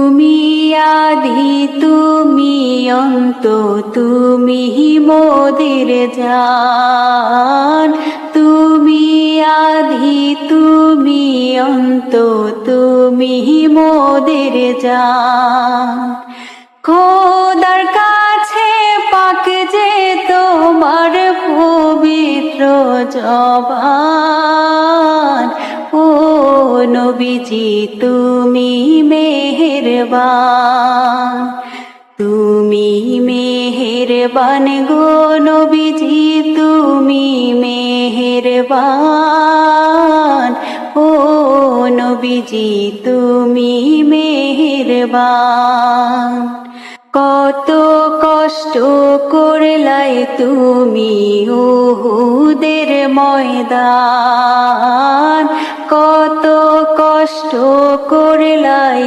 তুমি আদি তুমি অন্ত, তুমি মোদের জান। তুমি আদি তুমি অন্ত, তুমি মোদের জান। খোদার কাছে পাক যে তোমার পবিত্র জবান। ও নবীজি তুমি মেহেরবান, তুমি মেহেরবান গো নবীজি তুমি মেহেরবান। ও নবীজি তুমি মেহেরবান। কত কষ্ট করলাই তুমি উহুদের ময়দান, কত কষ্ট করলাই